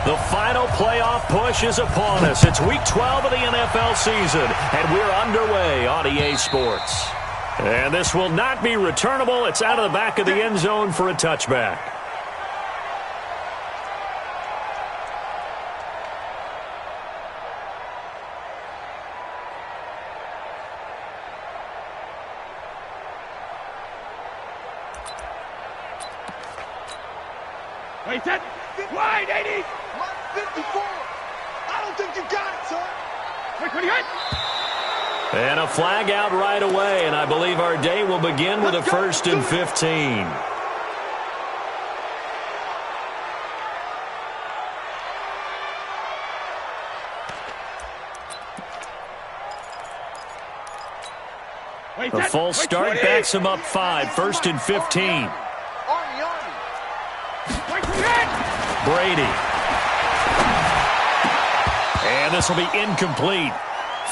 The final playoff push is upon us. It's Week 12 of the NFL season, and we're underway on EA Sports. And this will not be returnable. It's out of the back of the end zone for a touchback. Wait, that wide 80. 54. I don't think you got it, son. Wait, 28. And a flag out right away, and I believe our day will begin with a 1st and 15. A false start backs him up 5, 1st and 15. Brady. And this will be incomplete.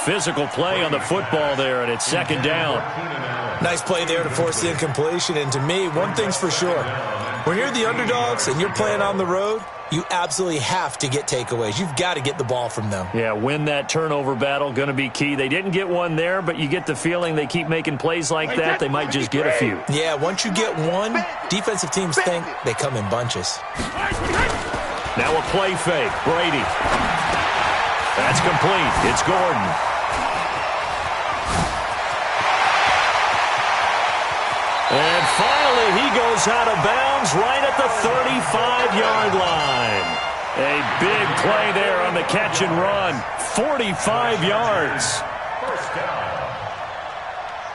Physical play on the football there, and it's 2nd down. Nice play there to force the incompletion. And to me, one thing's for sure. When you're the underdogs and you're playing on the road, you absolutely have to get takeaways. You've got to get the ball from them. Yeah, win that turnover battle, going to be key. They didn't get one there, but you get the feeling they keep making plays like that, they might just get a few. Yeah, once you get one, defensive teams think they come in bunches. Now a play fake. Brady. That's complete. It's Gordon. And finally, he goes out of bounds right at the 35-yard line. A big play there on the catch and run. 45 yards. First down.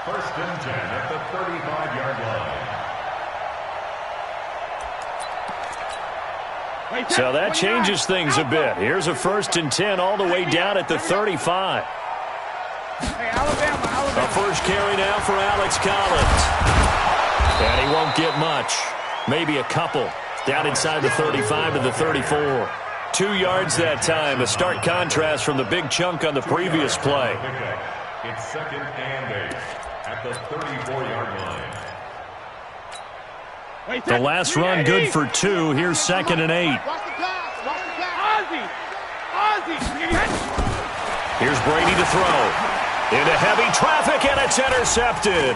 1st and 10 at the 35-yard line. So that changes things a bit. Here's a 1st and 10 all the way down at the 35. A first carry now for Alex Collins. And he won't get much. Maybe a couple. Down inside the 35 to the 34. 2 yards that time. A stark contrast from the big chunk on the previous play. It's 2nd and 8 at the 34-yard line. The last run good for 2. Here's 2nd and 8. Here's Brady to throw. Into heavy traffic, and it's intercepted.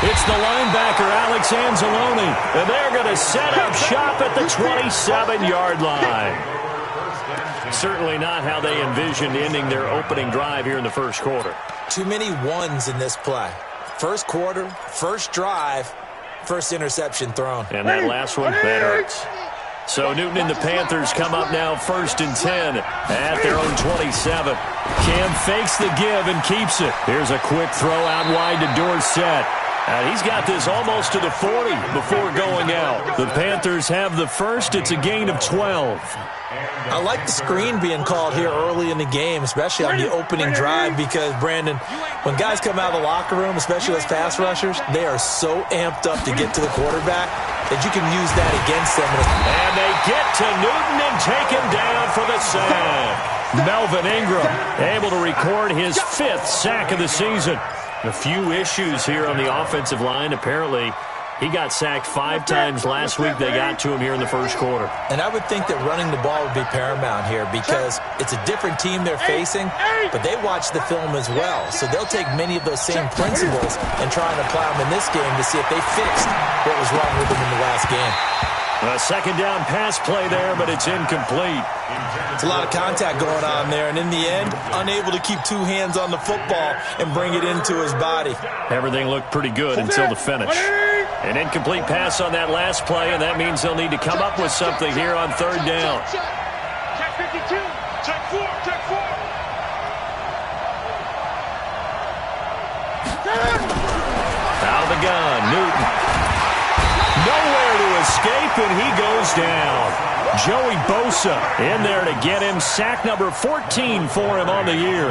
It's the linebacker, Alex Anzalone, and they're going to set up shop at the 27-yard line. Certainly not how they envisioned ending their opening drive here in the first quarter. Too many ones in this play. First quarter, first drive, first interception thrown. And that last one, that hurts. So Newton and the Panthers come up now 1st and 10 at their own 27. Cam fakes the give and keeps it. Here's a quick throw out wide to Dorsett. And he's got this almost to the 40 before going out. The Panthers have the first. It's a gain of 12. I like the screen being called here early in the game, especially on the opening drive, because, Brandon, when guys come out of the locker room, especially as pass rushers, they are so amped up to get to the quarterback that you can use that against them. And they get to Newton and take him down for the sack. Melvin Ingram able to record his 5th sack of the season. A few issues here on the offensive line. Apparently, he got sacked 5 times last week. They got to him here in the first quarter. And I would think that running the ball would be paramount here because it's a different team they're facing, but they watch the film as well. So they'll take many of those same principles and try and apply them in this game to see if they fixed what was wrong with them in the last game. A 2nd down pass play there, but it's incomplete. It's a lot of contact going on there, and in the end, unable to keep 2 hands on the football and bring it into his body. Everything looked pretty good until the finish. An incomplete pass on that last play, and that means they'll need to come up with something here on 3rd down. Check 52. Check 4. Check 4. Out of the gun, Newton. Nowhere to escape, and he goes down. Joey Bosa in there to get him. Sack number 14 for him on the year.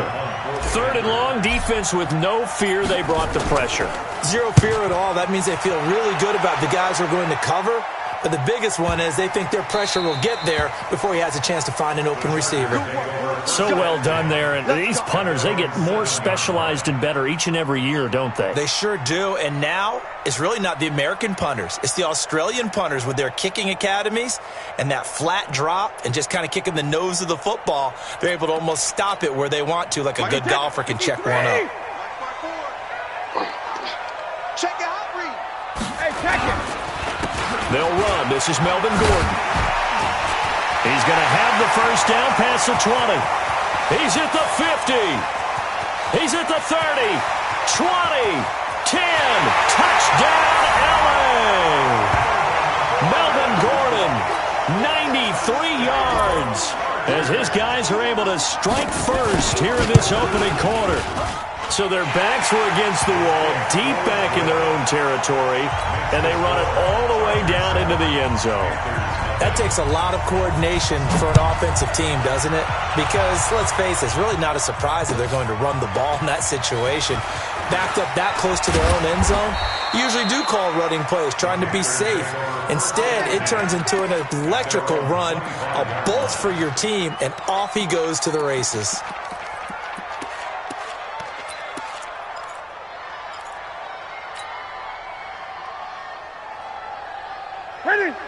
3rd and long, defense with no fear. They brought the pressure. Zero fear at all. That means they feel really good about the guys who are going to cover. But the biggest one is they think their pressure will get there before he has a chance to find an open receiver. So well done there. And these punters, they get more specialized and better each and every year, don't they? They sure do. And now it's really not the American punters. It's the Australian punters with their kicking academies and that flat drop and just kind of kicking the nose of the football. They're able to almost stop it where they want to, like a good golfer can check one up. Check it out, Reed. Hey, check it. They'll run. This is Melvin Gordon. He's going to have the first down past the 20. He's at the 50. He's at the 30. 20. 10. Touchdown, LA. Melvin Gordon, 93 yards, as his guys are able to strike first here in this opening quarter. So their backs were against the wall, deep back in their own territory, and they run it all the way down into the end zone. That takes a lot of coordination for an offensive team, doesn't it? Because, let's face it, it's really not a surprise that they're going to run the ball in that situation. Backed up that close to their own end zone, you usually do call running plays, trying to be safe. Instead, it turns into an electrical run, a bolt for your team, and off he goes to the races.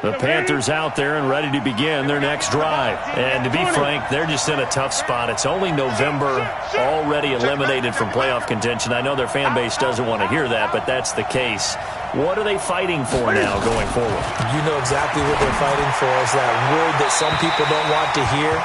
The Panthers out there and ready to begin their next drive. And to be frank, they're just in a tough spot. It's only November, already eliminated from playoff contention. I know their fan base doesn't want to hear that, but that's the case. What are they fighting for now going forward? You know exactly what they're fighting for. Is that word that some people don't want to hear,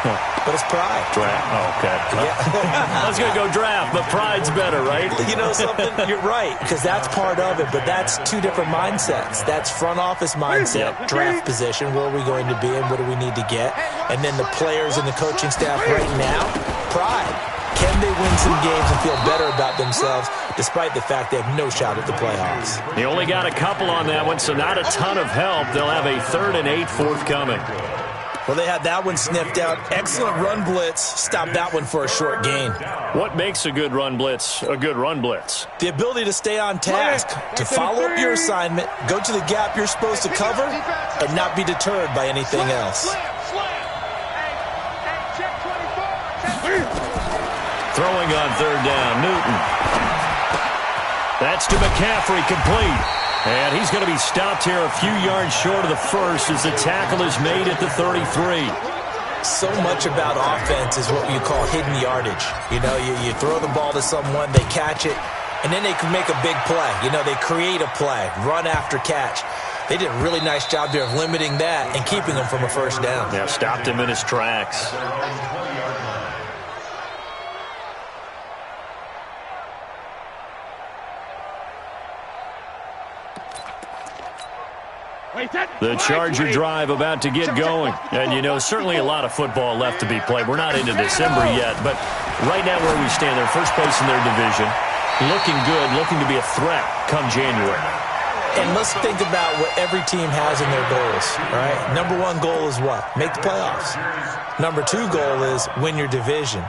but it's pride. Draft. Oh, okay. Yeah. I was going to go draft, but pride's better, right? You know something? You're right, because that's part of it, but that's two different mindsets. That's front office mindset, draft position, where are we going to be and what do we need to get? And then the players and the coaching staff right now, pride. Can they win some games and feel better about themselves despite the fact they have no shot at the playoffs? He only got a couple on that one, so not a ton of help. They'll have a 3rd and 8 forthcoming. Well, they had that one sniffed out. Excellent run blitz. Stopped that one for a short gain. What makes a good run blitz a good run blitz? The ability to stay on task, to follow up your assignment, go to the gap you're supposed to cover, and not be deterred by anything else. Throwing on 3rd down, Newton. That's to McCaffrey, complete. And he's going to be stopped here a few yards short of the first as the tackle is made at the 33. So much about offense is what you call hidden yardage. You know, you throw the ball to someone, they catch it, and then they can make a big play. You know, they create a play, run after catch. They did a really nice job there of limiting that and keeping him from a first down. Yeah, stopped him in his tracks. The Charger drive about to get going. And, you know, certainly a lot of football left to be played. We're not into December yet, but right now where we stand, they're first place in their division. Looking good, looking to be a threat come January. And let's think about what every team has in their goals, right? Number 1 goal is what? Make the playoffs. Number 2 goal is win your division.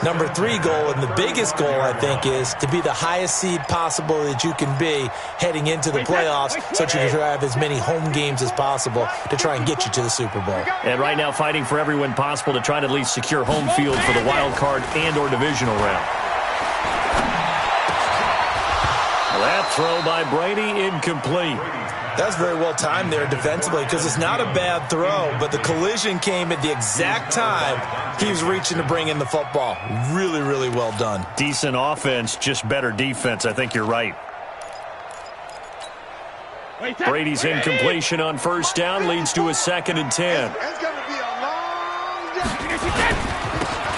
Number 3 goal, and the biggest goal, I think, is to be the highest seed possible that you can be heading into the playoffs so that you can have as many home games as possible to try and get you to the Super Bowl. And right now fighting for every win possible to try to at least secure home field for the wild card and or divisional round. That throw by Brady incomplete. That's very well timed there defensively because it's not a bad throw, but the collision came at the exact time he was reaching to bring in the football. Really, really well done. Decent offense, just better defense. I think you're right. Brady's incompletion on first down leads to a 2nd and 10. It's going to be a long day.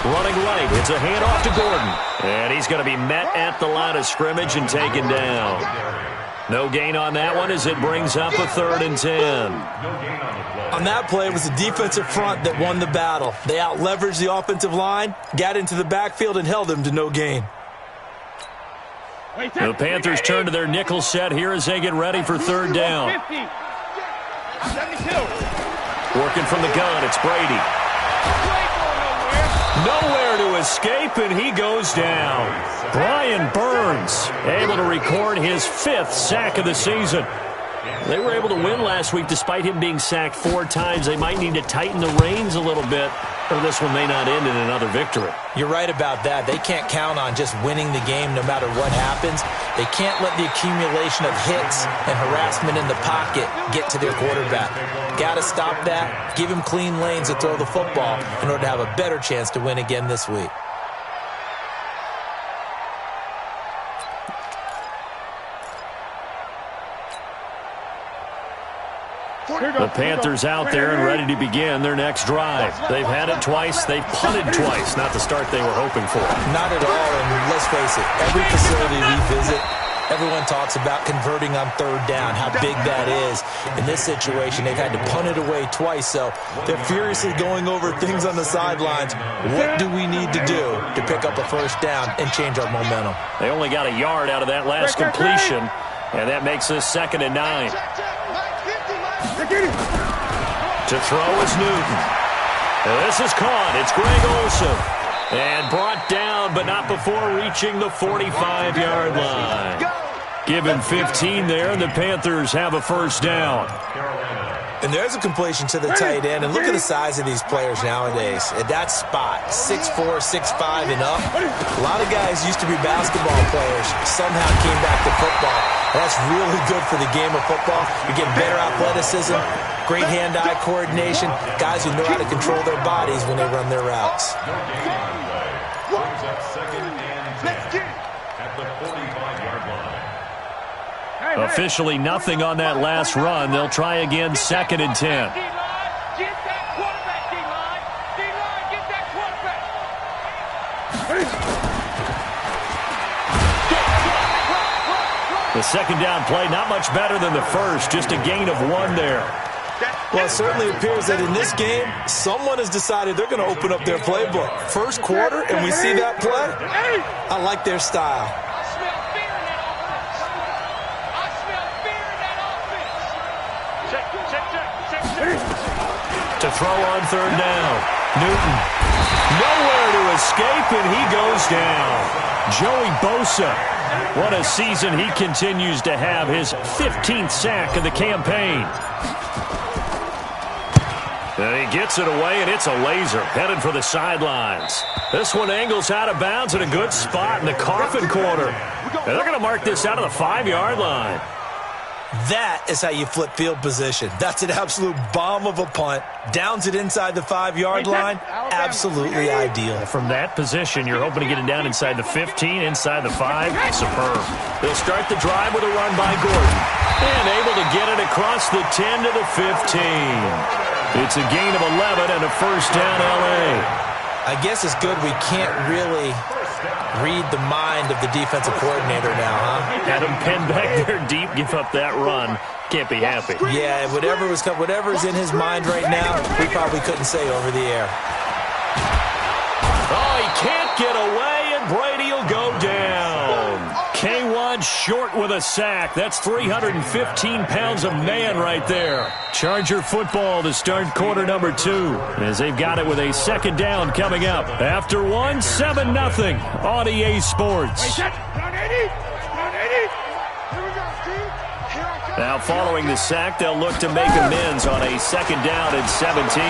Running right, it's a handoff to Gordon. And he's going to be met at the line of scrimmage and taken down. No gain on that one as it brings up a 3rd and 10. On that play, it was the defensive front that won the battle. They out-leveraged the offensive line, got into the backfield, and held them to no gain. The Panthers turn to their nickel set here as they get ready for 3rd down. Working from the gun, it's Brady. Nowhere to escape, and he goes down. Brian Burns able to record his 5th sack of the season. They were able to win last week despite him being sacked 4 times. They might need to tighten the reins a little bit, or this one may not end in another victory. You're right about that. They can't count on just winning the game no matter what happens. They can't let the accumulation of hits and harassment in the pocket get to their quarterback. Got to stop that, give him clean lanes to throw the football in order to have a better chance to win again this week. The Panthers out there and ready to begin their next drive. They've had it twice. They've punted twice. Not the start they were hoping for. Not at all, and let's face it, every facility we visit, everyone talks about converting on 3rd down, how big that is. In this situation, they've had to punt it away twice, so they're furiously going over things on the sidelines. What do we need to do to pick up a 1st down and change our momentum? They only got a yard out of that last completion, and that makes this 2nd and 9. To throw is Newton. This is caught. It's Greg Olsen. And brought down, but not before reaching the 45-yard line. Give him 15 there, and the Panthers have a 1st down. And there's a completion to the tight end. And look at the size of these players nowadays. At that spot, 6'4", 6'5", and up. A lot of guys used to be basketball players, somehow came back to football. That's really good for the game of football. You get better athleticism, great hand-eye coordination, guys who know how to control their bodies when they run their routes. Brings up 2nd and 10 at the 45-yard line. Officially nothing on that last run. They'll try again, 2nd and 10. Get that quarterback, D-line. D-line, get that quarterback. The 2nd down play, not much better than the first, just a gain of 1 there. Well, it certainly appears that in this game, someone has decided they're going to open up their playbook. First quarter, and we see that play. I like their style. I smell fear in that offense. I smell fear in that offense. Check. To throw on 3rd down. Newton. Nowhere to escape, and he goes down. Joey Bosa. What a season he continues to have. His 15th sack of the campaign. And he gets it away, and it's a laser headed for the sidelines. This one angles out of bounds in a good spot in the coffin corner. And they're going to mark this out of the 5-yard line. That is how you flip field position. That's an absolute bomb of a punt. Downs it inside the 5-yard line. Absolutely ideal. From that position, you're hoping to get it down inside the 15, inside the 5. Superb. They'll start the drive with a run by Gordon. And able to get it across the 10 to the 15. It's a gain of 11 and a 1st down, L.A. I guess it's good we can't really read the mind of the defensive coordinator now, huh? Had him pinned back there deep, give up that run. Can't be happy. Yeah, whatever's in his mind right now, we probably couldn't say over the air. Oh, he can't get away, and Brady will go down. K1 short with a sack. That's 315 pounds of man right there. Charger football to start quarter number 2, as they've got it with a 2nd down coming up. After 1, 7-0 on EA Sports. Now following the sack, they'll look to make amends on a 2nd down and 17.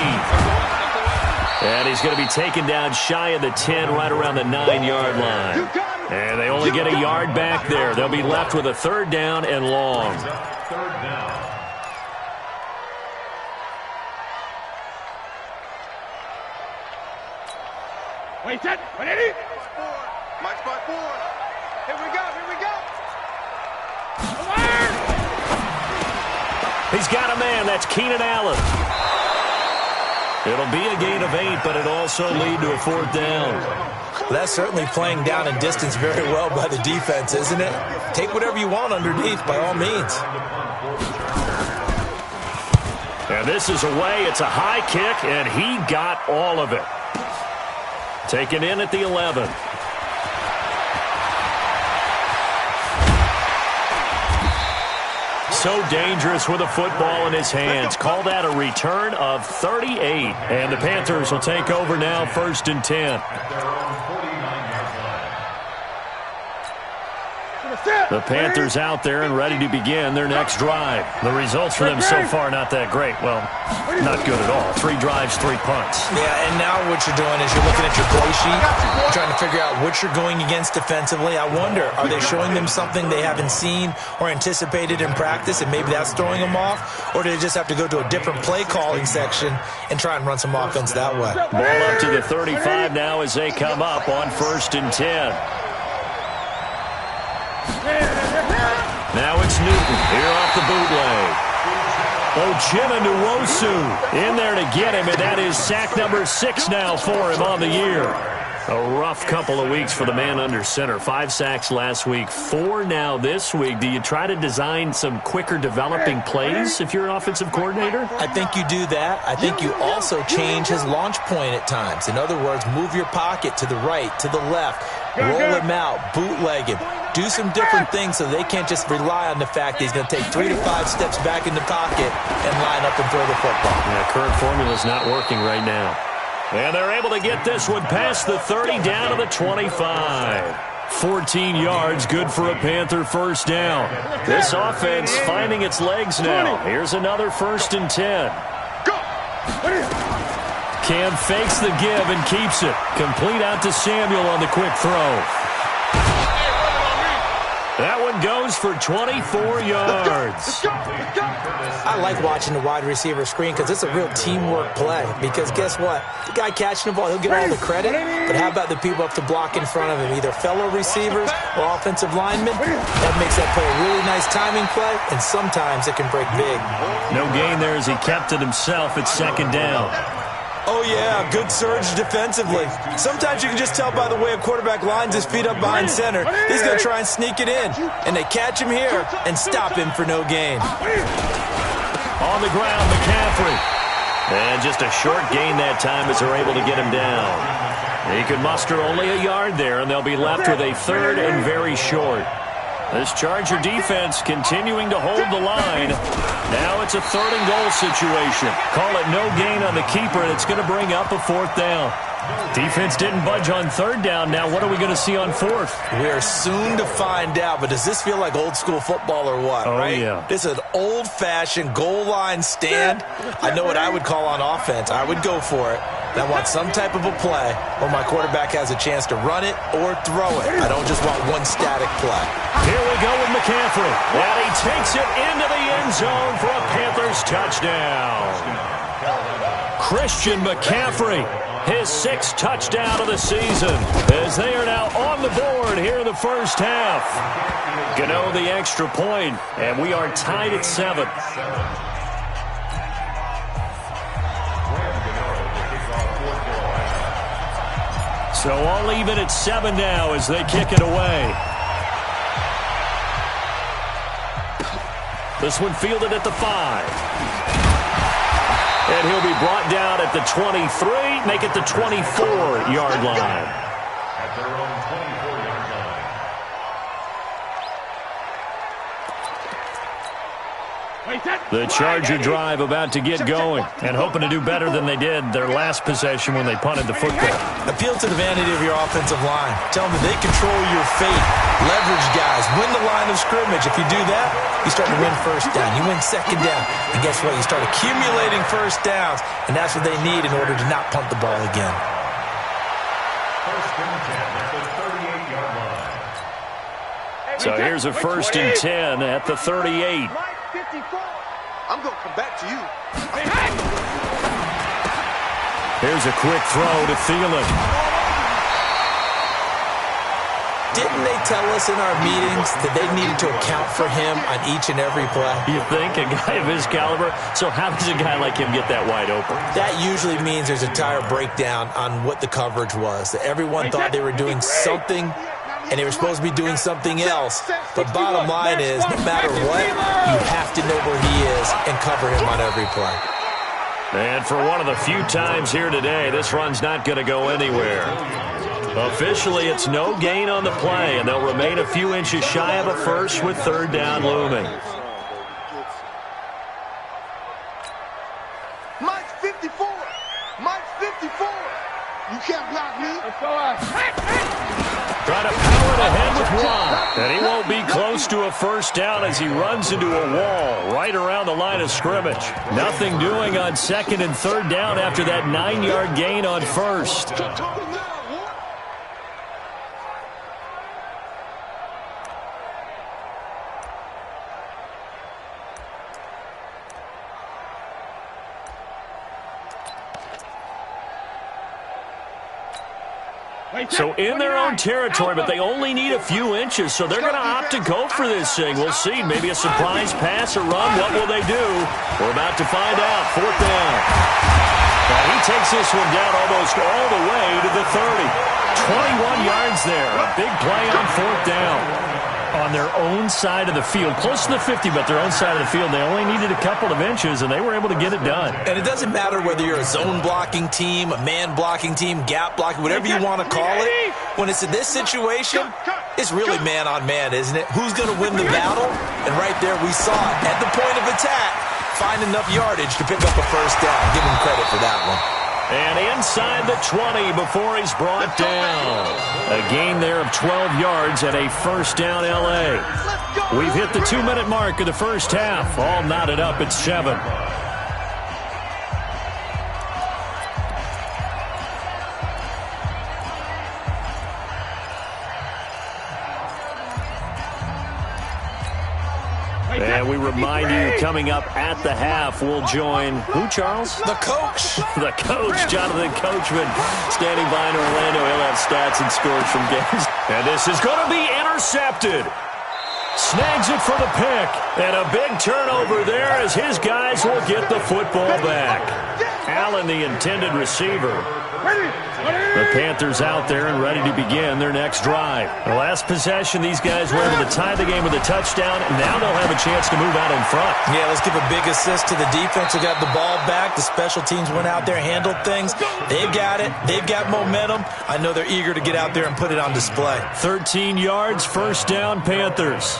And he's going to be taken down shy of the 10, right around the 9-yard line. And they only get a yard back there. They'll be left with a 3rd down and long. 3rd down. Wait, set. 180. Mike's by 4. Here we go. He's got a man. That's Keenan Allen. It'll be a gain of 8, but it'll also lead to a 4th down. Well, that's certainly playing down in distance very well by the defense, isn't it? Take whatever you want underneath, by all means. And this is away. It's a high kick, and he got all of it. Taken in at the 11. So dangerous with a football in his hands. Call that a return of 38. And the Panthers will take over now, 1st and 10. The Panthers out there and ready to begin their next drive. The results for them so far not that great. Well, not good at all. 3 drives, 3 punts. Yeah, and now what you're doing is you're looking at your play sheet, trying to figure out what you're going against defensively. I wonder, are they showing them something they haven't seen or anticipated in practice, and maybe that's throwing them off? Or do they just have to go to a different play calling section and try and run some offense that way? Ball up to the 35 now as they come up on 1st and 10. Now it's Newton here off the bootleg. Ochena Nwosu in there to get him, and that is sack number 6 now for him on the year. A rough couple of weeks for the man under center. 5 sacks last week, 4 now this week. Do you try to design some quicker developing plays if you're an offensive coordinator? I think you do that. I think you also change his launch point at times. In other words, move your pocket to the right, to the left, roll him out, bootleg him. Do some different things so they can't just rely on the fact that he's going to take 3 to 5 steps back in the pocket and line up and throw the football. Yeah, current formula is not working right now. And they're able to get this one past the 30 down to the 25. 14 yards, good for a Panther first down. This offense finding its legs now. Here's another 1st and 10. Cam fakes the give and keeps it. Complete out to Samuel on the quick throw. That one goes for 24 yards. I like watching the wide receiver screen because it's a real teamwork play. Because guess what? The guy catching the ball, he'll get all the credit. But how about the people up to block in front of him, either fellow receivers or offensive linemen? That makes that play a really nice timing play, and sometimes it can break big. No gain there as he kept it himself at 2nd down. Oh, yeah, good surge defensively. Sometimes you can just tell by the way a quarterback lines his feet up behind center. He's going to try and sneak it in. And they catch him here and stop him for no gain. On the ground, McCaffrey. And just a short gain that time as they're able to get him down. He could muster only a yard there, and they'll be left with a 3rd and very short. This Charger defense continuing to hold the line. Now it's a 3rd and goal situation. Call it no gain on the keeper, and it's going to bring up a 4th down. Defense didn't budge on 3rd down. Now what are we going to see on 4th? We're soon to find out, but does this feel like old school football or what, right? Yeah. This is an old-fashioned goal line stand. I know what I would call on offense. I would go for it. And I want some type of a play where my quarterback has a chance to run it or throw it. I don't just want one static play. Here we go with McCaffrey. And he takes it into the end zone for a Panthers touchdown. Christian McCaffrey, his 6th touchdown of the season, as they are now on the board here in the first half. Gano the extra point, and we are tied at 7. So all even at 7 now as they kick it away. This one fielded at the 5. And he'll be brought down at the 23, make it the 24-yard line. At their own 24-yard line. The Charger drive about to get going and hoping to do better than they did their last possession when they punted the football. Appeal to the vanity of your offensive line. Tell them that they control your fate. Leverage guys. Win the line of scrimmage. If you do that, you start to win 1st down. You win 2nd down. And guess what? You start accumulating 1st downs, and that's what they need in order to not punt the ball again. 1st and 10 at the 38-yard line. So here's a 1st and 10 at the 38. I'm going to come back to you. Here's a quick throw to Thielen. Didn't they tell us in our meetings that they needed to account for him on each and every play? You think? A guy of his caliber? So how does a guy like him get that wide open? That usually means there's a entire breakdown on what the coverage was. That everyone thought they were doing something, and they were supposed to be doing something else. But bottom line is, no matter what, you have to know where he is and cover him on every play. And for one of the few times here today, this run's not going to go anywhere. Officially, it's no gain on the play, and they'll remain a few inches shy of a first with 3rd down looming. Mike's 54. Mike's 54. You can't block me. Trying to power it ahead with one. And he won't be close to a first down as he runs into a wall right around the line of scrimmage. Nothing doing on second and third down after that 9-yard gain on first. So in their own territory, but they only need a few inches, so they're going to opt to go for this thing. We'll see. Maybe a surprise pass or run. What will they do? We're about to find out. Fourth down. Now he takes this one down almost all the way to the 30. 21 yards there. A big play on fourth down. On their own side of the field, close to the 50, but their own side of the field. They only needed a couple of inches, and they were able to get it done. And it doesn't matter whether you're a zone blocking team, a man blocking team, gap blocking, whatever you want to call it. When it's in this situation, it's really man on man, isn't it? Who's going to win the battle? And right there we saw it. At the point of attack, find enough yardage to pick up a first down. Give him credit for that one. And inside the 20 before he's brought down. A gain there of 12 yards and a first down L.A. We've hit the 2-minute mark of the first half. All knotted up at 7. And we remind you, coming up at the half, we'll join who, Charles? The coach. The coach, Jonathan Coachman, standing by in Orlando. He'll have stats and scores from games. And this is going to be intercepted. Snags it for the pick. And a big turnover there as his guys will get the football back. Allen, the intended receiver. The Panthers out there and ready to begin their next drive. The last possession, these guys were able to tie the game with a touchdown, and now they'll have a chance to move out in front. Yeah, let's give a big assist to the defense who got the ball back. The special teams went out there, handled things. They've got it. They've got momentum. I know they're eager to get out there and put it on display. 13 yards, first down, Panthers.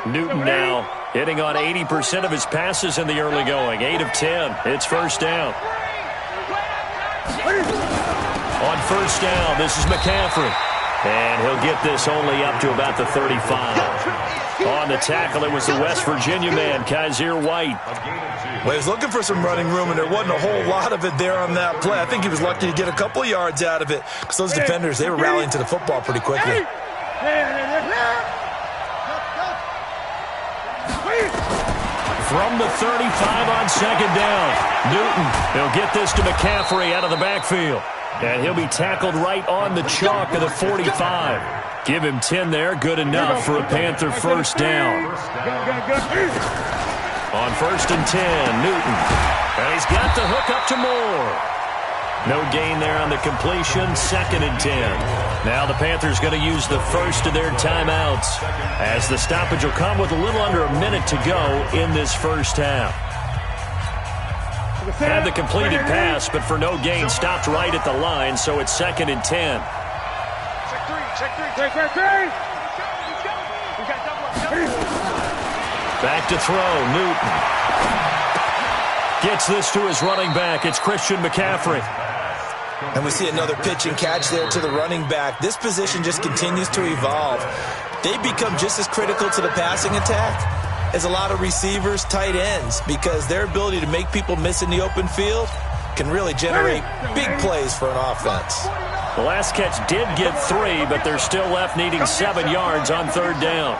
Newton now hitting on 80% of his passes in the early going. 8 of 10. It's first down. On first down, this is McCaffrey. And he'll get this only up to about the 35. On the tackle, it was the West Virginia man, Kaiser White. Well, he was looking for some running room, and there wasn't a whole lot of it there on that play. I think he was lucky to get a couple yards out of it because those defenders, they were rallying to the football pretty quickly. From the 35 on second down, Newton, he'll get this to McCaffrey out of the backfield. And he'll be tackled right on the chalk of the 45. Give him 10 there, good enough for a Panther first down. On first and 10, Newton. And he's got the hook up to Moore. No gain there on the completion, second and 10. Now the Panthers going to use the first of their timeouts as the stoppage will come with a little under a minute to go in this first half. Had the completed pass, but for no gain, stopped right at the line, so it's second and 10. Back to throw, Newton. Gets this to his running back. It's Christian McCaffrey. And we see another pitch and catch there to the running back. This position just continues to evolve. They become just as critical to the passing attack as a lot of receivers, tight ends, because their ability to make people miss in the open field can really generate big plays for an offense. The last catch did get 3, but they're still left needing 7 yards on third down.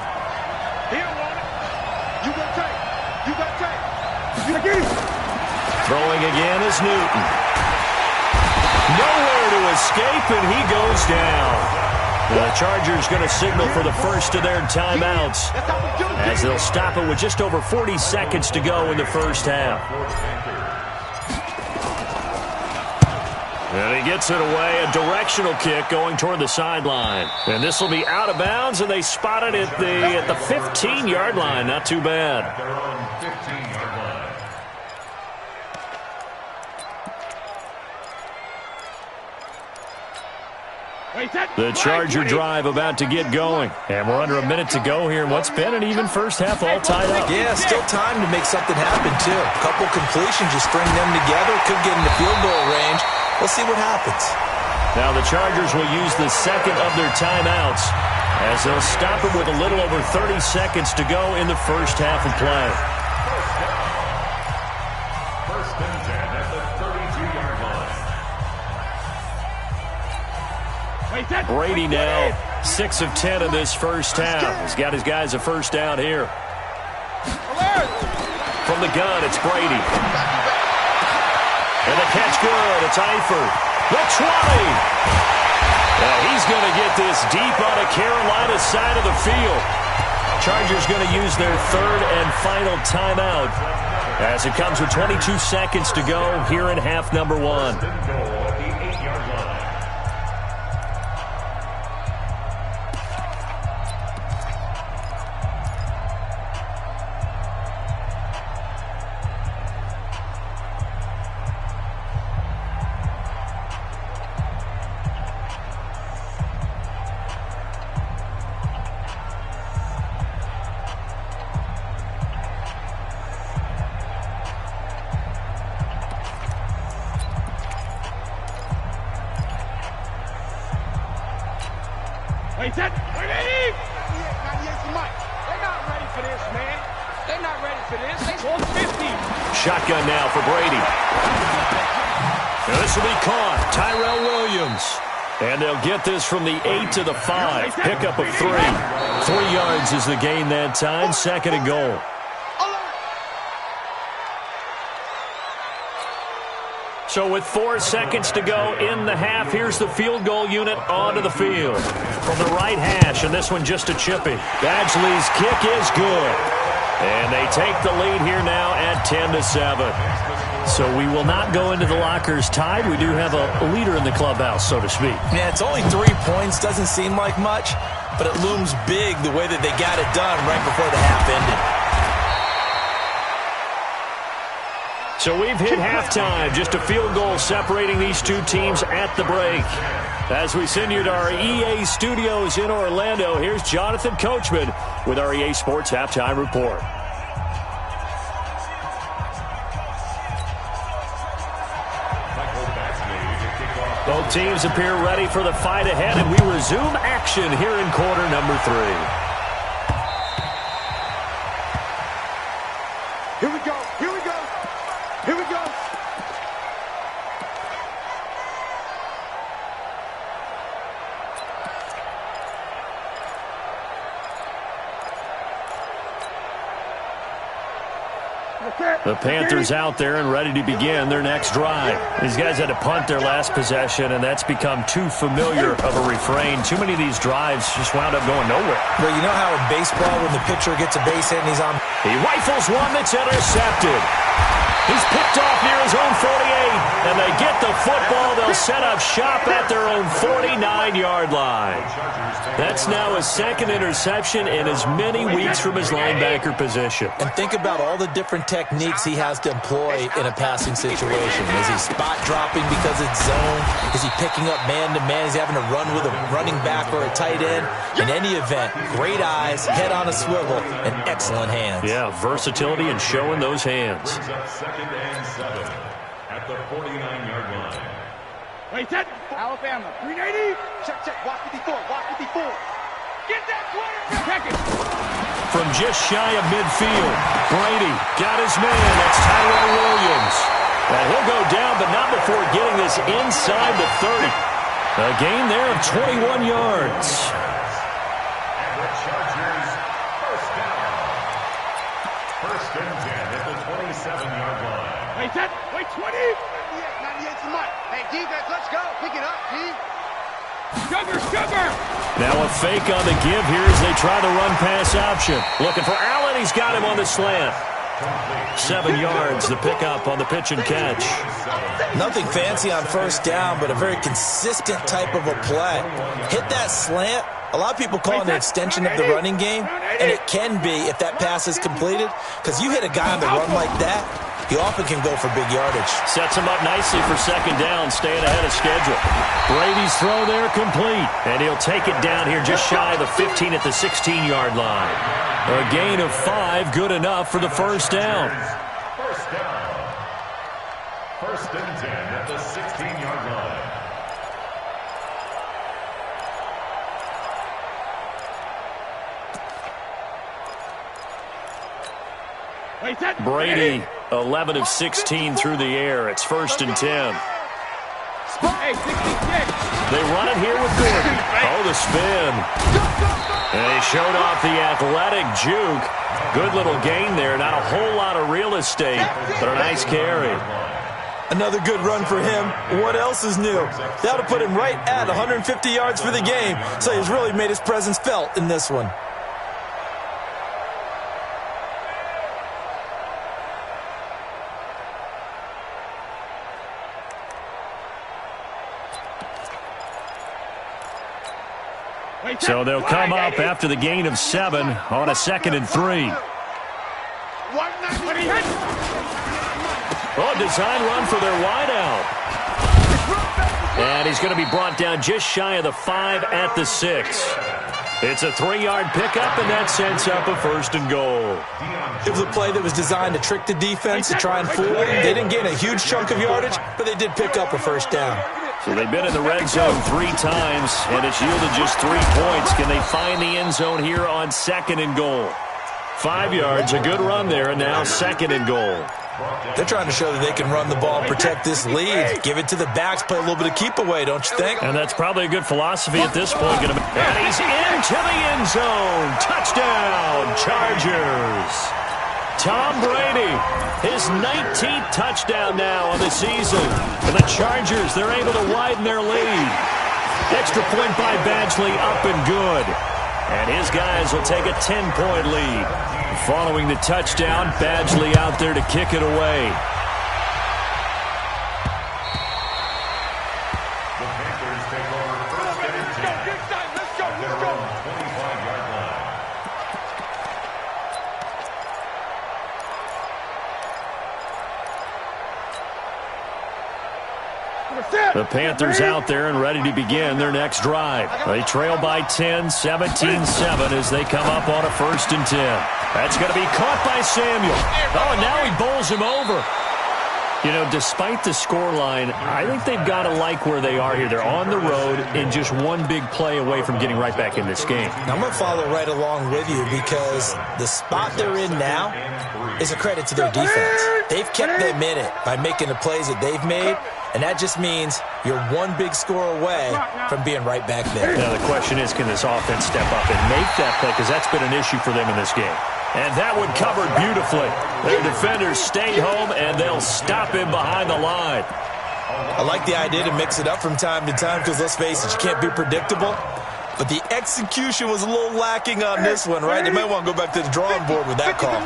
Throwing again is Newton. Nowhere to escape, and he goes down. The Chargers going to signal for the first of their timeouts as they'll stop it with just over 40 seconds to go in the first half. And he gets it away, a directional kick going toward the sideline. And this will be out of bounds, and they spot it at the 15-yard line. Not too bad. They're on 15-yard line. The Charger drive about to get going. And we're under a minute to go here in what's been an even first half all tied up. Yeah, still time to make something happen, too. A couple completions, you string them together, could get into field goal range. We'll see what happens. Now the Chargers will use the second of their timeouts as they'll stop it with a little over 30 seconds to go in the first half of play. First and 10 at the 32-yard line. Brady now 6 of 10 in this first half. He's got his guys a first down here. From the gun, it's Brady. And the catch good. It's Eifert. The 20. He's going to get this deep on a Carolina side of the field. Chargers going to use their third and final timeout as it comes with 22 seconds to go here in half number 1. First and goal at the 8-yard line. Shotgun now for Brady. Now this will be caught. Tyrell Williams. And they'll get this from the 8 to the 5. Pickup of 3. 3 yards is the gain that time. Second and goal. So with 4 seconds to go in the half, here's the field goal unit onto the field. From the right hash, and this one just a chippy. Badgley's kick is good. And they take the lead here now at 10-7. So we will not go into the lockers tied. We do have a leader in the clubhouse, so to speak. Yeah, it's only 3 points. Doesn't seem like much, but it looms big the way that they got it done right before the half ended. So we've hit halftime. Just a field goal separating these two teams at the break. As we send you to our EA studios in Orlando, here's Jonathan Coachman with our EA Sports Halftime Report. Both teams appear ready for the fight ahead, and we resume action here in quarter number 3. Here we go. Here we go. Here we go. The Panthers out there and ready to begin their next drive. These guys had to punt their last possession, and that's become too familiar of a refrain. Too many of these drives just wound up going nowhere. But you know how in baseball when the pitcher gets a base hit and he's on... He rifles one that's intercepted. He's picked off near his own 48, and they get the football. They'll set up shop at their own 49-yard line. That's now his second interception in as many weeks from his linebacker position. And think about all the different techniques he has to employ in a passing situation. Is he spot dropping because it's zone? Is he picking up man-to-man? Is he having to run with a running back or a tight end? In any event, great eyes, head on a swivel, and excellent hands. Yeah, versatility and showing those hands. Second and 7 at the 49-yard line. Wait, set. Alabama. 380. Check, check. Watch 54. Watch 54. Get that quarterback. Check it. From just shy of midfield, Brady got his man. That's Tyrell Williams. And he'll go down, but not before getting this inside the 30. A gain there of 21 yards. And the Chargers first down. First and 10 at the 27-yard line. Wait, set. Wait, 20. 98's the mic. Hey, defense, let's go. Pick it up, D. Sugar. Now a fake on the give here as they try to run pass option. Looking for Allen. He's got him on the slant. 7 yards, the pickup on the pitch and catch. Nothing fancy on first down, but a very consistent type of a play. Hit that slant. A lot of people call it an extension of the running game, and it can be if that pass is completed, because you hit a guy on the run like that, he often can go for big yardage. Sets him up nicely for second down, staying ahead of schedule. Brady's throw there complete, and he'll take it down here just shy of the 15 at the 16-yard line. A gain of 5, good enough for the first down. First down. First and 10 at the 16-yard line. Brady, 11 of 16 through the air. It's 1st and 10. They run it here with Gordon. Oh, the spin. And he showed off the athletic juke. Good little gain there. Not a whole lot of real estate, but a nice carry. Another good run for him. What else is new? That'll put him right at 150 yards for the game, so he's really made his presence felt in this one. So they'll come up after the gain of 7 on a 2nd and 3. Oh, design run for their wideout. And he's going to be brought down just shy of the 5 at the 6. It's a 3-yard pickup, and that sets up a 1st and goal. It was a play that was designed to trick the defense, to try and fool them. They didn't gain a huge chunk of yardage, but they did pick up a 1st down. So they've been in the red zone 3 times, and it's yielded just 3 points. Can they find the end zone here on 2nd and goal? 5 yards, a good run there, and now 2nd and goal. They're trying to show that they can run the ball, protect this lead, give it to the backs, play a little bit of keep away, don't you think? And that's probably a good philosophy at this point. And he's into the end zone. Touchdown, Chargers. Tom Brady, his 19th touchdown now on the season. And the Chargers, they're able to widen their lead. Extra point by Badgley, up and good. And his guys will take a 10-point lead. Following the touchdown, Badgley out there to kick it away. The Panthers take over 1st and 10. Let's go. At their own 25-yard line. The Panthers out there and ready to begin their next drive. They trail by 10, 17-7 as they come up on a 1st and 10. That's going to be caught by Samuel. Oh, and now he bowls him over. You know, despite the scoreline, I think they've got to like where they are here. They're on the road and just one big play away from getting right back in this game. Now, I'm going to follow right along with you because the spot they're in now is a credit to their defense. They've kept them in it by making the plays that they've made, and that just means you're one big score away from being right back there. Now, the question is, can this offense step up and make that play? Because that's been an issue for them in this game. And that one covered beautifully. Their defenders stay home, and they'll stop him behind the line. I like the idea to mix it up from time to time because, let's face it, you can't be predictable. But the execution was a little lacking on this one, right? They might want to go back to the drawing board with that call.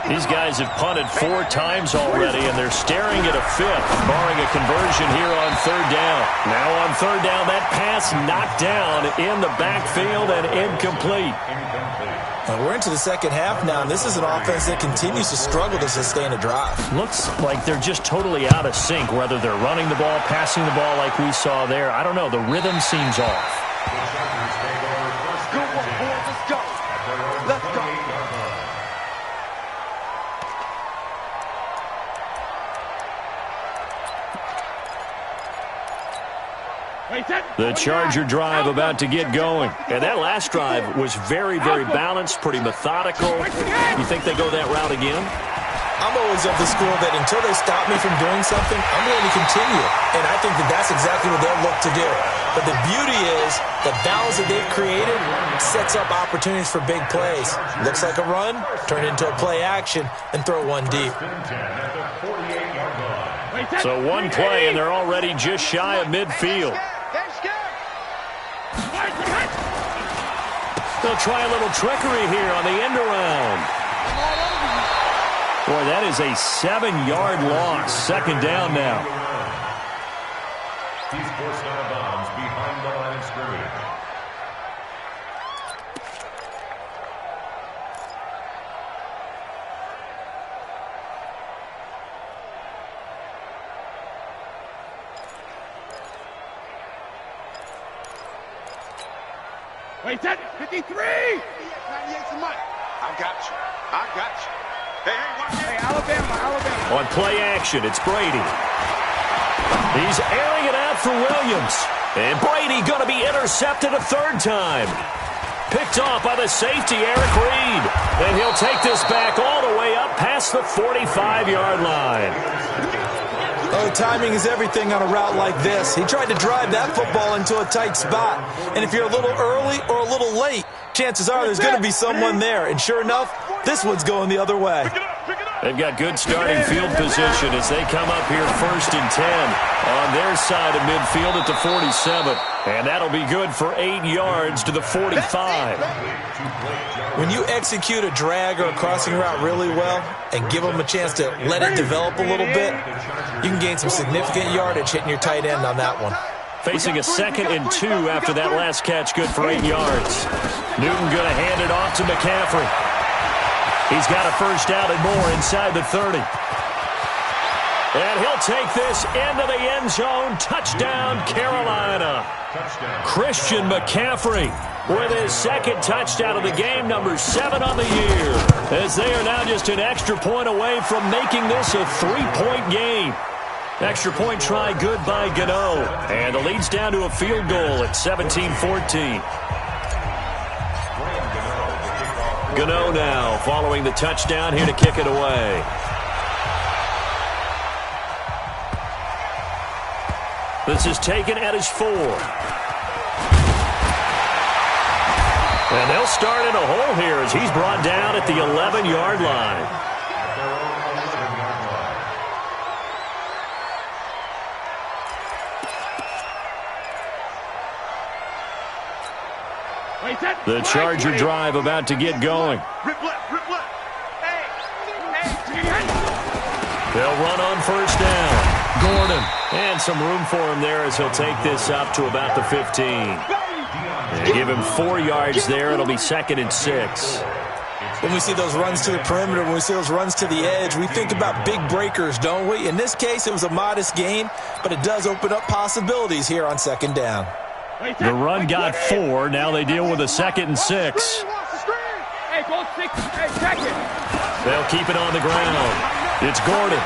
These guys have punted 4 times already, and they're staring at a 5th, barring a conversion here on 3rd down. Now on 3rd down, that pass knocked down in the backfield and incomplete. Now we're into the second half now, and this is an offense that continues to struggle to sustain a drive. Looks like they're just totally out of sync, whether they're running the ball, passing the ball like we saw there. I don't know. The rhythm seems off. The Chargers take over 1st and 10. Let's go. At their own 28-yard line. The Charger drive about to get going. And that last drive was very, very balanced, pretty methodical. You think they go that route again? I'm always of the school that until they stop me from doing something, I'm going to continue. And I think that that's exactly what they'll look to do. But the beauty is the balance that they've created sets up opportunities for big plays. Looks like a run, turn it into a play action, and throw one deep. So one play, and they're already just shy of midfield. They'll try a little trickery here on the end around. Boy, that is a 7-yard loss. 2nd down now. He's forced out of bounds behind the line of scrimmage. Wait, that 53! 98 to Mike. I got you. Hey, watch it. Hey, Alabama. On play action, it's Brady. He's airing it out for Williams. And Brady going to be intercepted a 3rd time. Picked off by the safety, Eric Reed. And he'll take this back all the way up past the 45-yard line. Oh, timing is everything on a route like this. He tried to drive that football into a tight spot. And if you're a little early or a little late, chances are there's going to be someone there. And sure enough, this one's going the other way. They've got good starting field position as they come up here 1st and 10 on their side of midfield at the 47. And that'll be good for 8 yards to the 45. When you execute a drag or a crossing route really well and give them a chance to let it develop a little bit, you can gain some significant yardage hitting your tight end on that one. Facing a 2nd and 2 after that last catch, good for 8 yards. Newton going to hand it off to McCaffrey. He's got a first down and more inside the 30. And he'll take this into the end zone. Touchdown, Carolina. Christian McCaffrey with his 2nd touchdown of the game, number 7 on the year, as they are now just an extra point away from making this a 3-point game. Extra point try good by Gano. And the lead's down to a field goal at 17-14. Gano now following the touchdown here to kick it away. This is taken at his 4. And they'll start in a hole here as he's brought down at the 11-yard line. The Charger drive about to get going. They'll run on first down. Gordon. And some room for him there as he'll take this up to about the 15. And give him 4 yards there. It'll be 2nd and 6. When we see those runs to the perimeter, when we see those runs to the edge, we think about big breakers, don't we? In this case, it was a modest gain, but it does open up possibilities here on 2nd down. The run got 4. Now they deal with a 2nd and 6. They'll keep it on the ground. It's Gordon.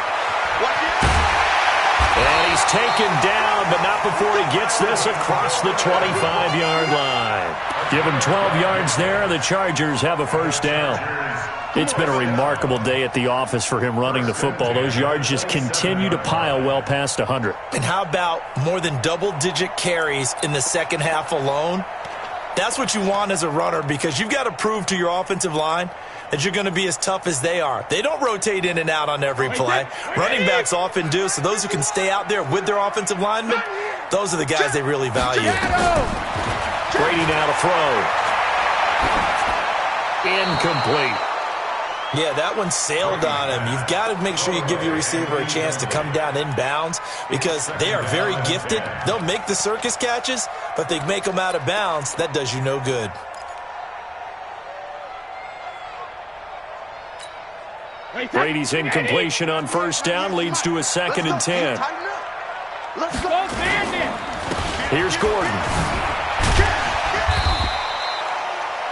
And he's taken down, but not before he gets this across the 25-yard line. Give him 12 yards there. The Chargers have a first down. It's been a remarkable day at the office for him running the football. Those yards just continue to pile well past 100. And how about more than double-digit carries in the second half alone? That's what you want as a runner, because you've got to prove to your offensive line that you're going to be as tough as they are. They don't rotate in and out on every play. Running backs often do, so those who can stay out there with their offensive linemen, those are the guys they really value. Brady now to throw. Incomplete. Yeah, that one sailed on him. You've got to make sure you give your receiver a chance to come down inbounds because they are very gifted. They'll make the circus catches, but they make them out of bounds. That does you no good. Brady's incompletion on first down leads to a 2nd and 10. Here's Gordon.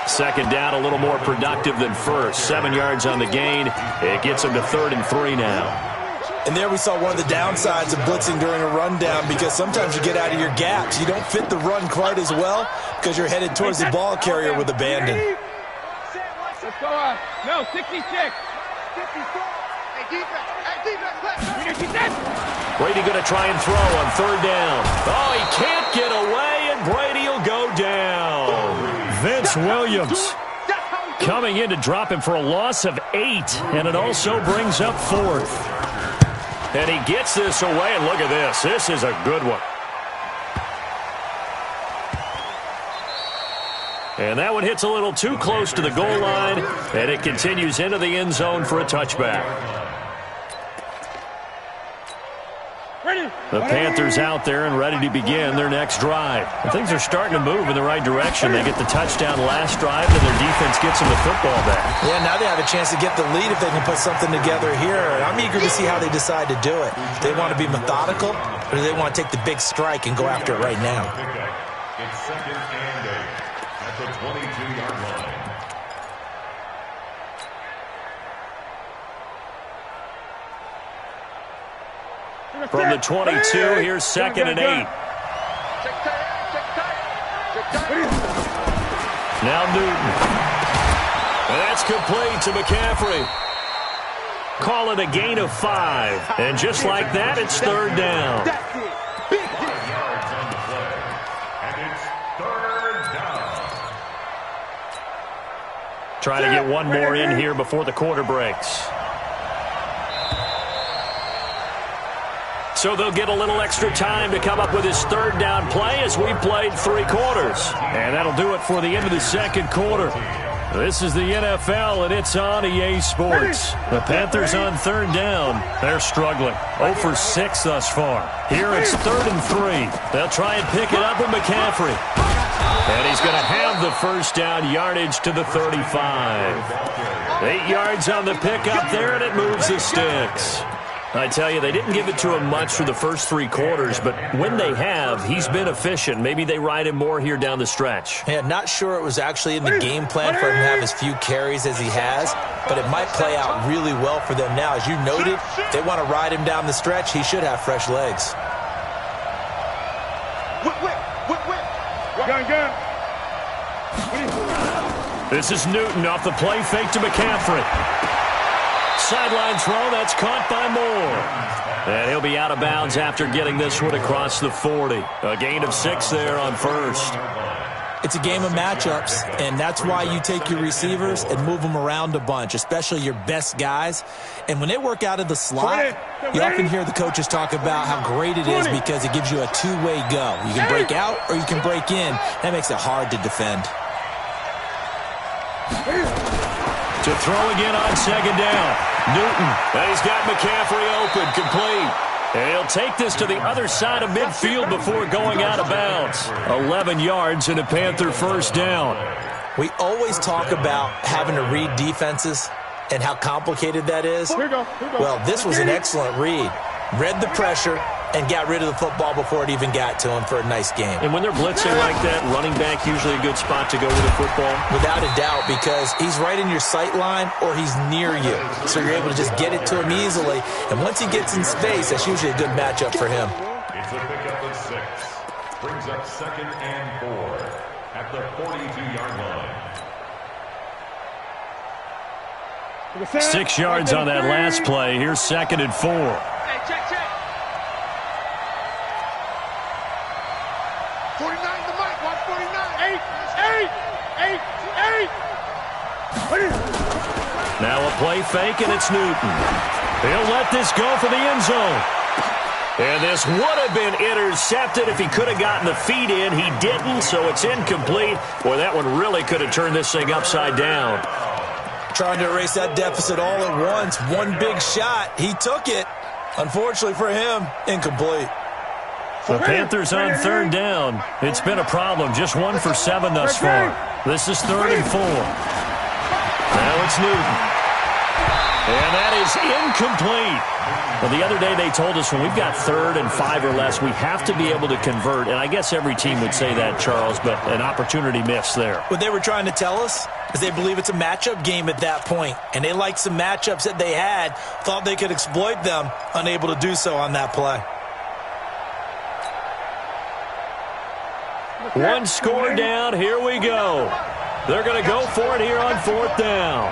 2nd down, a little more productive than first. 7 yards on the gain. It gets him to 3rd and 3 now. And there we saw one of the downsides of blitzing during a rundown, because sometimes you get out of your gaps. You don't fit the run quite as well because you're headed towards the ball carrier with abandon. Let's go on. No, 66. 54. Hey, defense. Brady going to try and throw on 3rd down. Oh, he can't get away, and Brady will go down. Vince Williams coming in to drop him for a loss of 8, and it also brings up 4th. And he gets this away, and look at this. This is a good one. And that one hits a little too close to the goal line, and it continues into the end zone for a touchback. The Panthers out there and ready to begin their next drive. And things are starting to move in the right direction. They get the touchdown last drive, and their defense gets them the football back. Yeah, now they have a chance to get the lead if they can put something together here. I'm eager to see how they decide to do it. Do they want to be methodical, or do they want to take the big strike and go after it right now? It's 2nd and 8 at the 22-yard line. From the 22, here's 2nd and 8. Now Newton. And that's complete to McCaffrey. Call it a gain of 5. And just like that, it's third down. That's it. 5 yards on the play. And it's third down. Try to get one more in here before the quarter breaks. So they'll get a little extra time to come up with his third down play as we played 3 quarters. And that'll do it for the end of the second quarter. This is the NFL, and it's on EA Sports. The Panthers on third down. They're struggling. 0 for 6 thus far. Here it's 3rd and 3. They'll try and pick it up with McCaffrey. And he's going to have the first down yardage to the 35. 8 yards on the pickup there, and it moves the sticks. I tell you, they didn't give it to him much for the first 3 quarters, but when they have, he's been efficient. Maybe they ride him more here down the stretch. Yeah, not sure it was actually in the game plan for him to have as few carries as he has, but it might play out really well for them now. As you noted, they want to ride him down the stretch. He should have fresh legs. This is Newton off the play fake to McCaffrey. Sideline throw, that's caught by Moore. And he'll be out of bounds after getting this one across the 40. A gain of 6 there on first. It's a game of matchups, and that's why you take your receivers and move them around a bunch, especially your best guys. And when they work out of the slot, you often hear the coaches talk about how great it is because it gives you a two-way go. You can break out or you can break in. That makes it hard to defend. To throw again on second down. Newton. And he's got McCaffrey open, complete. And he'll take this to the other side of midfield before going out of bounds. 11 yards and a Panther first down. We always talk about having to read defenses and how complicated that is. Well, this was an excellent read. Read the pressure and got rid of the football before it even got to him for a nice game. And when they're blitzing like that, running back usually a good spot to go with the football? Without a doubt, because he's right in your sight line or he's near you. So you're able to just get it to him easily. And once he gets in space, that's usually a good matchup for him. It's a pickup of 6. Brings up 2nd and 4 at the 42-yard line. 6 yards on that last play. Here's 2nd and 4. Hey, check. 49 the mic. Watch 49. 8. Now a play fake, and it's Newton. He'll let this go for the end zone. And this would have been intercepted if he could have gotten the feet in. He didn't, so it's incomplete. Boy, that one really could have turned this thing upside down. Trying to erase that deficit all at once. One big shot. He took it. Unfortunately for him, incomplete. The Panthers on third down. It's been a problem. Just 1 for 7 thus far. This is 3rd and 4. Now it's Newton. And that is incomplete. Well, the other day they told us when we've got 3rd and 5 or less, we have to be able to convert. And I guess every team would say that, Charles, but an opportunity missed there. What they were trying to tell us is they believe it's a matchup game at that point. And they liked some matchups that they had, thought they could exploit them, unable to do so on that play. One score down. Here we go. They're going to go for it here on 4th down.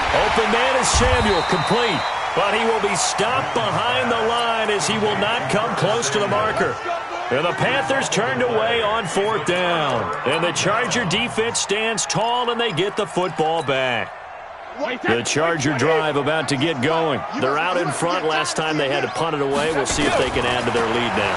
Open man is Samuel, complete. But he will be stopped behind the line as he will not come close to the marker. And the Panthers turned away on 4th down. And the Charger defense stands tall, and they get the football back. The Charger drive about to get going. They're out in front. Last time they had to punt it away. We'll see if they can add to their lead now.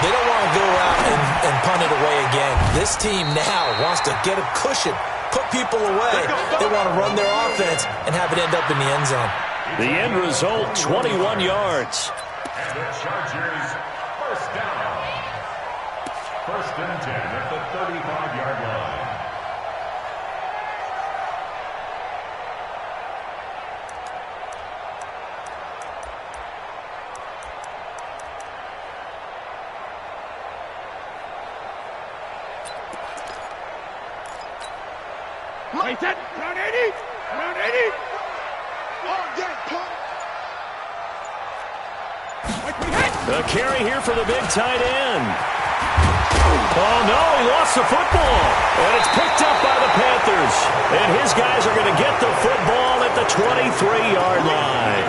They don't want to go out and punt it away again. This team now wants to get a cushion, put people away. They want to run their offense and have it end up in the end zone. The end result, 21 yards. And the Chargers first down. 1st and 10 at the 35-yard line. Wait, that. Around 80. Around 80. Oh, yeah, A carry here for the big tight end. Oh, no, he lost the football. And it's picked up by the Panthers. And his guys are going to get the football at the 23-yard line.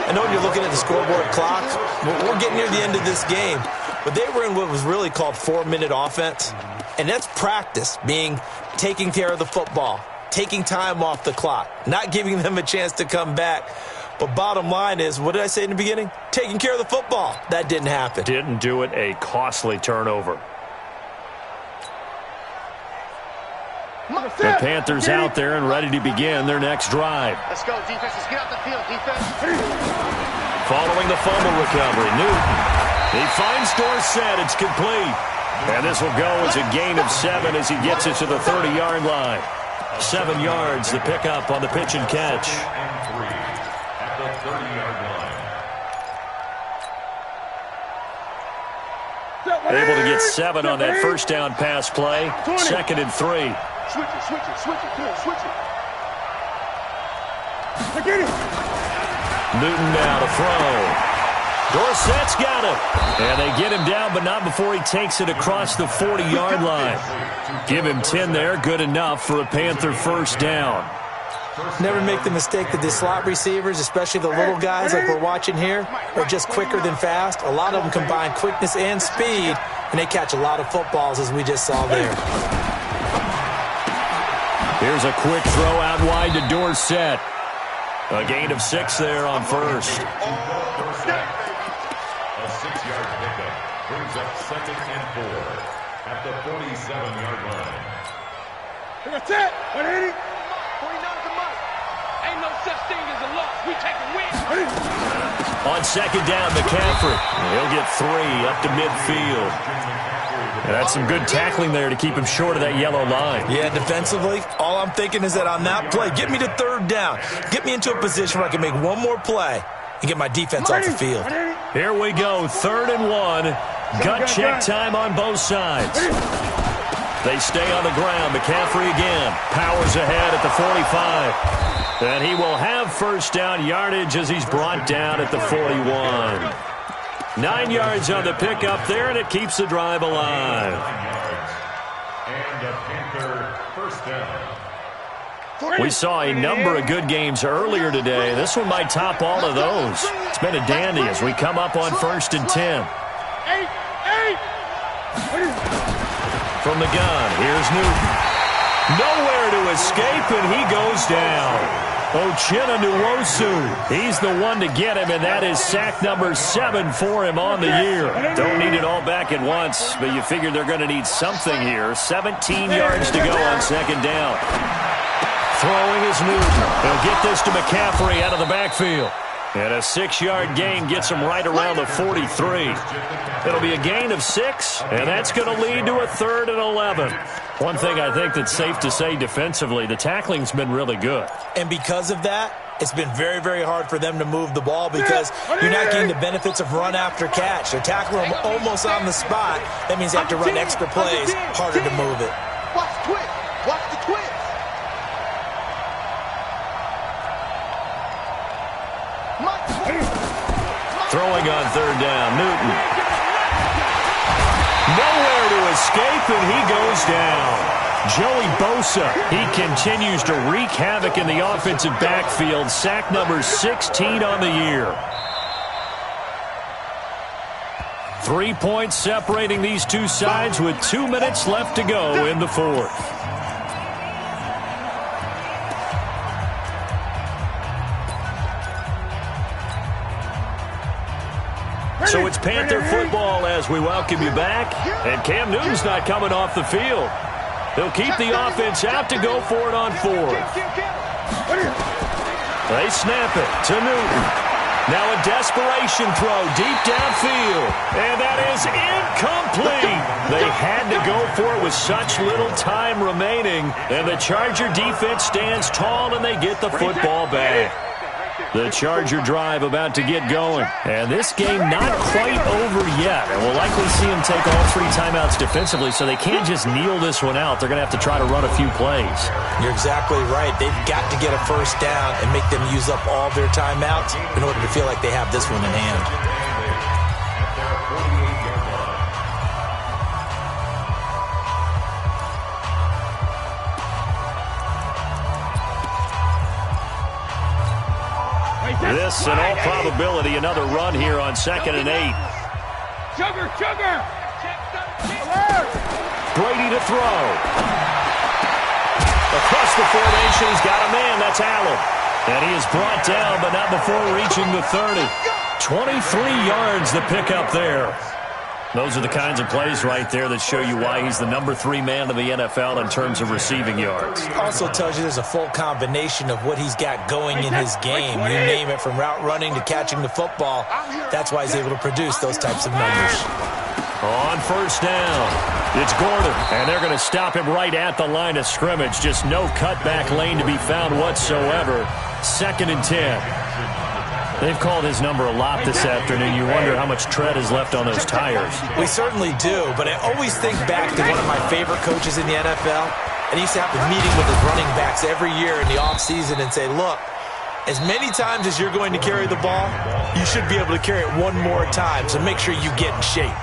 I know you're looking at the scoreboard clock. We're getting near the end of this game. But they were in what was really called 4-minute offense. And that's practice, meaning taking care of the football, taking time off the clock, not giving them a chance to come back. But bottom line is, what did I say in the beginning? Taking care of the football. That didn't happen. Didn't do it. A costly turnover. The Panthers out there and ready to begin their next drive. Let's go, defense. Let's get out the field, defense. Following the fumble recovery, Newton. He finds Dorsett. It's complete. And this will go as a gain of 7 as he gets it to the 30-yard line. 7 yards, the pickup on the pitch and catch. And 3 at the 30-yard line. Able to get 7 on that first down pass play. 2nd and 3. Switch it, switch it, switch it. Come on, switch it. I get it. Newton now to throw. Dorsett's got it. And they get him down, but not before he takes it across the 40-yard line. Give him 10 there. Good enough for a Panther first down. Never make the mistake that the slot receivers, especially the little guys like we're watching here, are just quicker than fast. A lot of them combine quickness and speed, and they catch a lot of footballs, as we just saw there. Here's a quick throw out wide to Dorsett. A gain of 6 there on first. A 6-yard pickup brings up 2nd and 4 at the 47-yard line. That's it. 180. 49's a must. Ain't no such thing as a loss. We take a win. On 2nd down, McCaffrey. He'll get 3 up to midfield. And that's some good tackling there to keep him short of that yellow line. Yeah, defensively, all I'm thinking is that on that play, get me to 3rd down. Get me into a position where I can make one more play and get my defense off the field. Here we go, 3rd and 1. Gut check time on both sides. They stay on the ground. McCaffrey again. Powers ahead at the 45. And he will have first down yardage as he's brought down at the 41. 9 yards on the pickup there, and it keeps the drive alive. 9 yards. And a Panther first down. We saw a number of good games earlier today. This one might top all of those. It's been a dandy as we come up on 1st and 10. From the gun, here's Newton. Nowhere to escape, and he goes down. Uchenna Nwosu, he's the one to get him, and that is sack number 7 for him on the year. Don't need it all back at once, but you figure they're going to need something here. 17 yards to go on 2nd down. Throwing is Newton. He'll get this to McCaffrey out of the backfield. And a 6-yard gain gets him right around the 43. It'll be a gain of 6, and that's going to lead to a 3rd and 11. One thing I think that's safe to say defensively, the tackling's been really good. And because of that, it's been very, very hard for them to move the ball because you're not getting the benefits of run after catch. They're tackling them almost on the spot. That means they have to run extra plays, harder to move it. Watch the twist. Watch the twist. Throwing on 3rd down, Newton. Nowhere to escape, and he goes down. Joey Bosa, he continues to wreak havoc in the offensive backfield. Sack number 16 on the year. 3 points separating these two sides with 2 minutes left to go in the 4th. So it's Panther football as we welcome you back. And Cam Newton's not coming off the field. He'll keep the offense out to go for it on 4th. They snap it to Newton. Now a desperation throw deep downfield. And that is incomplete. They had to go for it with such little time remaining. And the Charger defense stands tall and they get the football back. The Charger drive about to get going. And this game not quite over yet. And we'll likely see them take all 3 timeouts defensively, so they can't just kneel this one out. They're going to have to try to run a few plays. You're exactly right. They've got to get a first down and make them use up all their timeouts in order to feel like they have this one in hand. This, in all probability, another run here on 2nd and 8. Sugar! Brady to throw. Across the formation, he's got a man. That's Allen. And he is brought down, but not before reaching the 30. 23 yards the pickup there. Those are the kinds of plays right there that show you why he's the number 3 man in the NFL in terms of receiving yards. Also tells you there's a full combination of what he's got going in his game. You name it, from route running to catching the football. That's why he's able to produce those types of numbers. On 1st down, it's Gordon, and they're going to stop him right at the line of scrimmage. Just no cutback lane to be found whatsoever. 2nd and 10. They've called his number a lot this afternoon. You wonder how much tread is left on those tires. We certainly do, but I always think back to one of my favorite coaches in the NFL, and he used to have a meeting with his running backs every year in the offseason and say, look, as many times as you're going to carry the ball, you should be able to carry it one more time, so make sure you get in shape.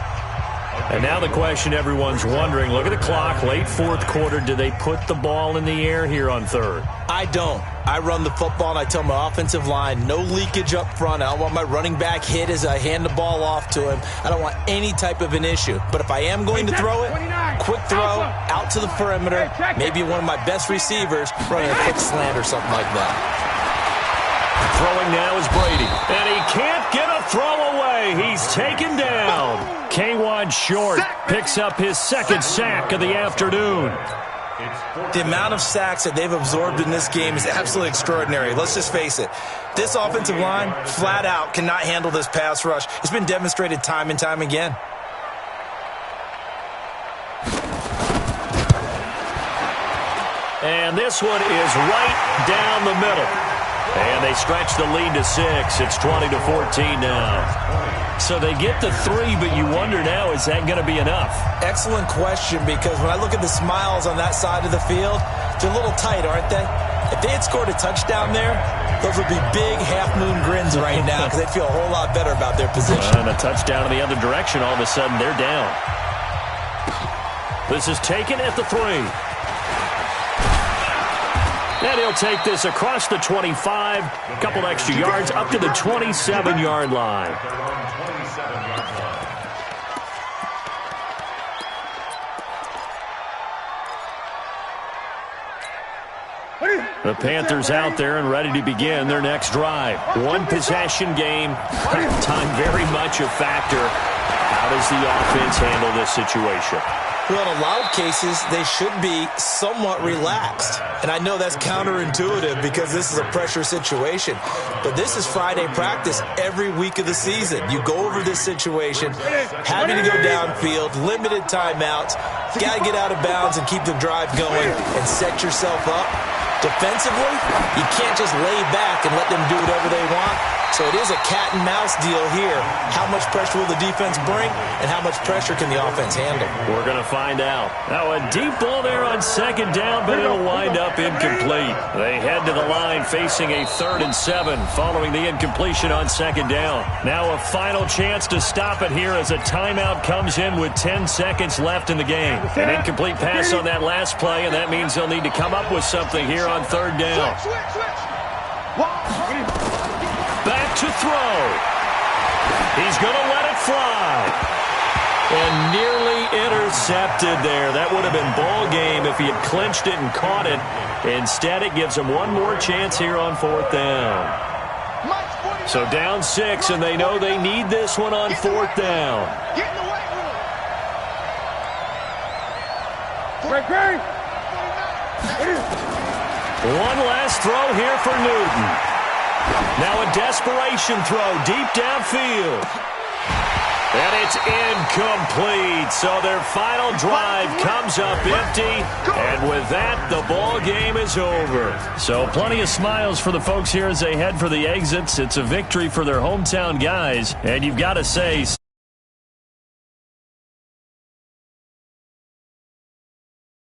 And now the question everyone's wondering, look at the clock, late 4th quarter, do they put the ball in the air here on 3rd? I don't. I run the football, and I tell my offensive line, no leakage up front. I don't want my running back hit as I hand the ball off to him. I don't want any type of an issue. But if I am going to throw it, quick throw, out to the perimeter, maybe one of my best receivers running a quick slant or something like that. Throwing now is Brady, and he can't get a throw away. He's taken down. K1 Short picks up his 2nd sack of the afternoon. The amount of sacks that they've absorbed in this game is absolutely extraordinary. Let's just face it. This offensive line, flat out, cannot handle this pass rush. It's been demonstrated time and time again. And this one is right down the middle. And they stretch the lead to 6. It's 20-14 now. So they get the 3, but you wonder now, is that going to be enough? Excellent question, because when I look at the smiles on that side of the field, they're a little tight, aren't they? If they had scored a touchdown there, those would be big half-moon grins right now because they'd feel a whole lot better about their position. And a touchdown in the other direction, all of a sudden they're down. This is taken at the 3. And he'll take this across the 25, a couple extra yards, up to the 27-yard line. The Panthers out there and ready to begin their next drive. One possession game. Time very much a factor. How does the offense handle this situation? Well, in a lot of cases, they should be somewhat relaxed. And I know that's counterintuitive because this is a pressure situation. But this is Friday practice every week of the season. You go over this situation, having to go downfield, limited timeouts. You got to get out of bounds and keep the drive going and set yourself up. Defensively, you can't just lay back and let them do whatever they want. So it is a cat and mouse deal here. How much pressure will the defense bring, and how much pressure can the offense handle? We're going to find out. Now a deep ball there on 2nd down, but it'll wind up incomplete. They head to the line facing a 3rd and 7 following the incompletion on 2nd down. Now a final chance to stop it here as a timeout comes in with 10 seconds left in the game. An incomplete pass on that last play, and that means they'll need to come up with something here on 3rd down. Back to throw. He's going to let it fly. And nearly intercepted there. That would have been ball game if he had clinched it and caught it. Instead, it gives him one more chance here on 4th down. So down 6, and they know they need this one on 4th down. One last throw here for Newton. Now a desperation throw deep downfield. And it's incomplete. So their final drive comes up empty. And with that, the ball game is over. So plenty of smiles for the folks here as they head for the exits. It's a victory for their hometown guys. And you've got to say...